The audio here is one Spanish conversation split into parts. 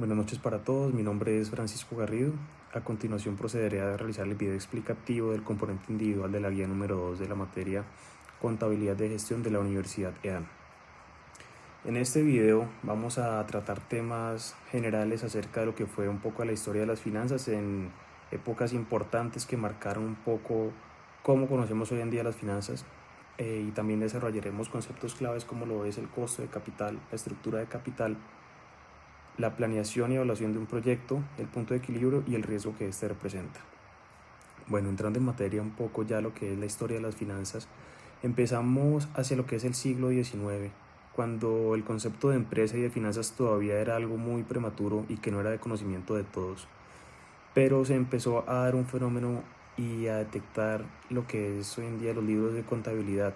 Buenas noches para todos, mi nombre es Francisco Garrido. A continuación procederé a realizar el video explicativo del componente individual de la guía número 2 de la materia Contabilidad de Gestión de la Universidad EAN. En este video vamos a tratar temas generales acerca de lo que fue un poco la historia de las finanzas en épocas importantes que marcaron un poco cómo conocemos hoy en día las finanzas, y también desarrollaremos conceptos claves como lo es el costo de capital, la estructura de capital, la planeación y evaluación de un proyecto, el punto de equilibrio y el riesgo que éste representa. Bueno, entrando en materia un poco ya lo que es la historia de las finanzas, empezamos hacia lo que es el siglo XIX, cuando el concepto de empresa y de finanzas todavía era algo muy prematuro y que no era de conocimiento de todos. Pero se empezó a dar un fenómeno y a detectar lo que es hoy en día los libros de contabilidad,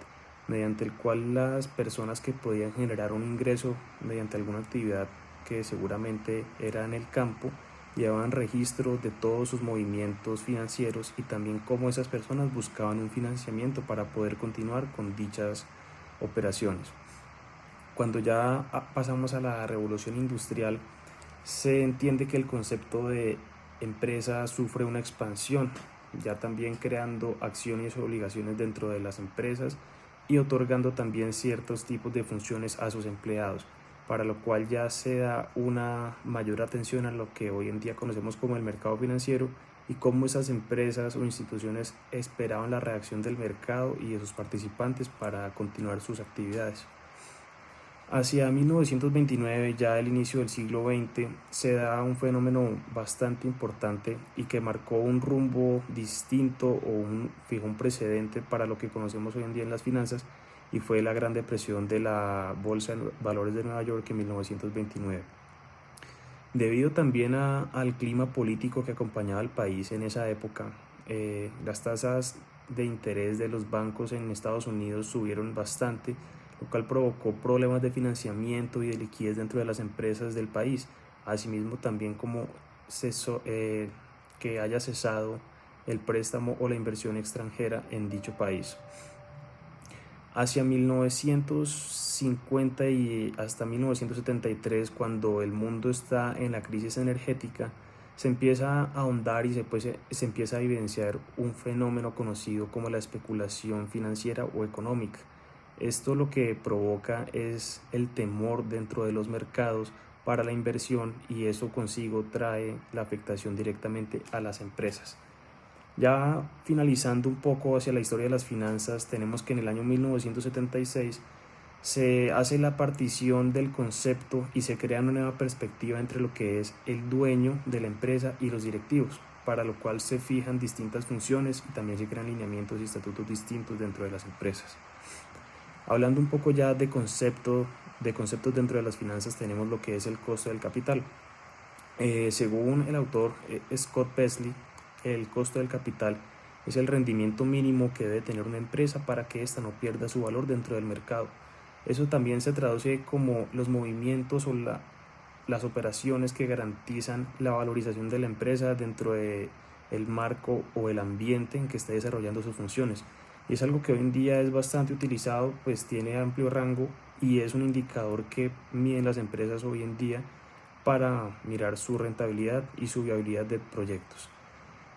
mediante el cual las personas que podían generar un ingreso mediante alguna actividad que seguramente era en el campo, llevaban registro de todos sus movimientos financieros y también cómo esas personas buscaban un financiamiento para poder continuar con dichas operaciones. Cuando ya pasamos a la revolución industrial, se entiende que el concepto de empresa sufre una expansión, ya también creando acciones y obligaciones dentro de las empresas y otorgando también ciertos tipos de funciones a sus empleados, para lo cual ya se da una mayor atención a lo que hoy en día conocemos como el mercado financiero y cómo esas empresas o instituciones esperaban la reacción del mercado y de sus participantes para continuar sus actividades. Hacia 1929, ya el inicio del siglo XX, se da un fenómeno bastante importante y que marcó un rumbo distinto o fijó un precedente para lo que conocemos hoy en día en las finanzas, y fue la Gran Depresión de la Bolsa de Valores de Nueva York en 1929. Debido también al clima político que acompañaba al país en esa época, las tasas de interés de los bancos en Estados Unidos subieron bastante, lo cual provocó problemas de financiamiento y de liquidez dentro de las empresas del país. Asimismo, también como que haya cesado el préstamo o la inversión extranjera en dicho país. Hacia 1950 y hasta 1973, cuando el mundo está en la crisis energética, se empieza a ahondar y se empieza a evidenciar un fenómeno conocido como la especulación financiera o económica. Esto lo que provoca es el temor dentro de los mercados para la inversión, y eso consigo trae la afectación directamente a las empresas. Ya finalizando un poco hacia la historia de las finanzas, tenemos que en el año 1976 se hace la partición del concepto y se crea una nueva perspectiva entre lo que es el dueño de la empresa y los directivos, para lo cual se fijan distintas funciones y también se crean lineamientos y estatutos distintos dentro de las empresas. Hablando un poco ya de conceptos dentro de las finanzas, tenemos lo que es el costo del capital. Según el autor Scott Pesley, el costo del capital es el rendimiento mínimo que debe tener una empresa para que ésta no pierda su valor dentro del mercado. Eso también se traduce como los movimientos o las operaciones que garantizan la valorización de la empresa dentro del marco o el ambiente en que esté desarrollando sus funciones. Y es algo que hoy en día es bastante utilizado, pues tiene amplio rango y es un indicador que miden las empresas hoy en día para mirar su rentabilidad y su viabilidad de proyectos.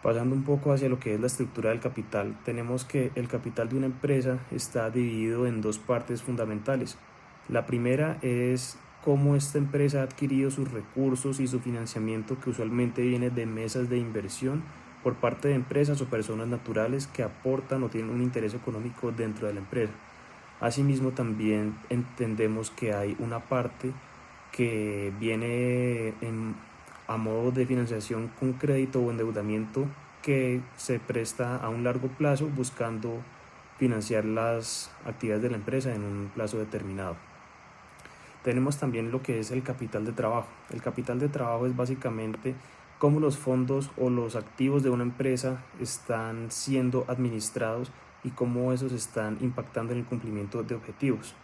Pasando un poco hacia lo que es la estructura del capital, tenemos que el capital de una empresa está dividido en dos partes fundamentales. La primera es cómo esta empresa ha adquirido sus recursos y su financiamiento, que usualmente viene de mesas de inversión por parte de empresas o personas naturales que aportan o tienen un interés económico dentro de la empresa. Asimismo, también entendemos que hay una parte que viene a modo de financiación con crédito o endeudamiento que se presta a un largo plazo buscando financiar las actividades de la empresa en un plazo determinado. Tenemos también lo que es el capital de trabajo. El capital de trabajo es básicamente cómo los fondos o los activos de una empresa están siendo administrados y cómo esos están impactando en el cumplimiento de objetivos.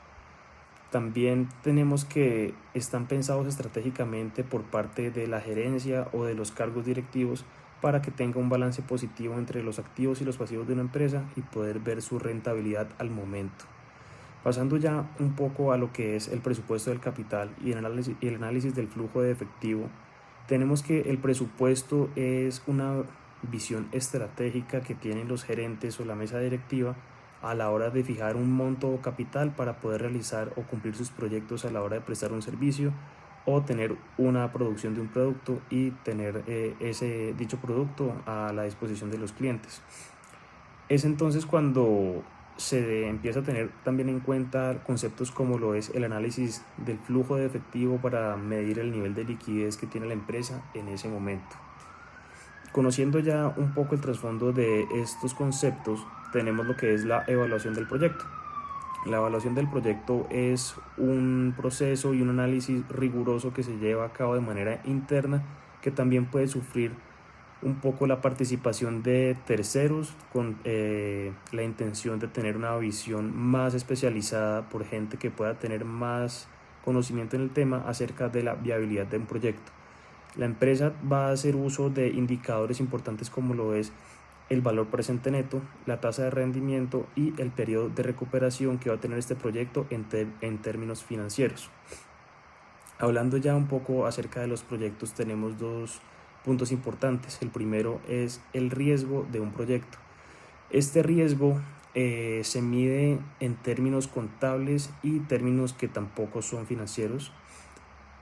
También tenemos que están pensados estratégicamente por parte de la gerencia o de los cargos directivos para que tenga un balance positivo entre los activos y los pasivos de una empresa y poder ver su rentabilidad al momento. Pasando ya un poco a lo que es el presupuesto del capital y el análisis del flujo de efectivo, Tenemos que el presupuesto es una visión estratégica que tienen los gerentes o la mesa directiva a la hora de fijar un monto o capital para poder realizar o cumplir sus proyectos a la hora de prestar un servicio o tener una producción de un producto y tener ese dicho producto a la disposición de los clientes. Es entonces cuando se empieza a tener también en cuenta conceptos como lo es el análisis del flujo de efectivo para medir el nivel de liquidez que tiene la empresa en ese momento. Conociendo ya un poco el trasfondo de estos conceptos, tenemos lo que es la evaluación del proyecto. La evaluación del proyecto es un proceso y un análisis riguroso que se lleva a cabo de manera interna, que también puede sufrir un poco la participación de terceros con la intención de tener una visión más especializada por gente que pueda tener más conocimiento en el tema acerca de la viabilidad de un proyecto. La empresa va a hacer uso de indicadores importantes como lo es el valor presente neto, la tasa de rendimiento y el periodo de recuperación que va a tener este proyecto en términos financieros. Hablando ya un poco acerca de los proyectos, tenemos dos puntos importantes. El primero es el riesgo de un proyecto. Este riesgo se mide en términos contables y términos que tampoco son financieros.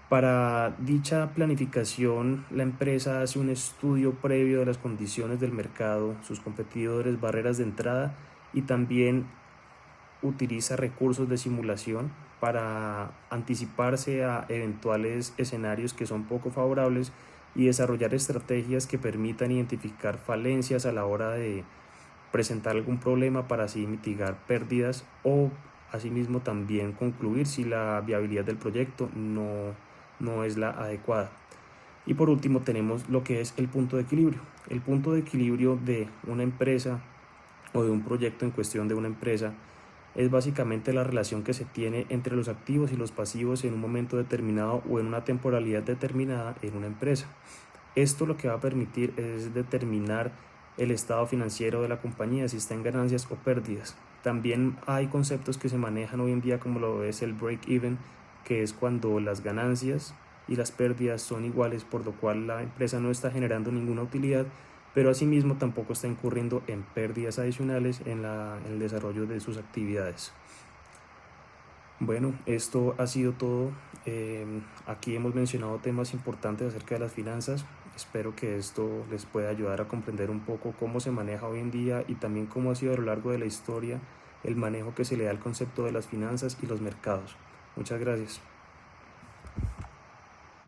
Para dicha planificación, la empresa hace un estudio previo de las condiciones del mercado, sus competidores, barreras de entrada y también utiliza recursos de simulación para anticiparse a eventuales escenarios que son poco favorables y desarrollar estrategias que permitan identificar falencias a la hora de presentar algún problema para así mitigar pérdidas o asimismo también concluir si la viabilidad del proyecto no es la adecuada. Y por último tenemos lo que es el punto de equilibrio. El punto de equilibrio de una empresa o de un proyecto en cuestión de una empresa es básicamente la relación que se tiene entre los activos y los pasivos en un momento determinado o en una temporalidad determinada en una empresa. Esto lo que va a permitir es determinar el estado financiero de la compañía, si está en ganancias o pérdidas. También hay conceptos que se manejan hoy en día como lo es el break-even, que es cuando las ganancias y las pérdidas son iguales, por lo cual la empresa no está generando ninguna utilidad, pero asimismo tampoco está incurriendo en pérdidas adicionales en el desarrollo de sus actividades. Bueno, esto ha sido todo. Aquí hemos mencionado temas importantes acerca de las finanzas. Espero que esto les pueda ayudar a comprender un poco cómo se maneja hoy en día y también cómo ha sido a lo largo de la historia el manejo que se le da al concepto de las finanzas y los mercados. Muchas gracias.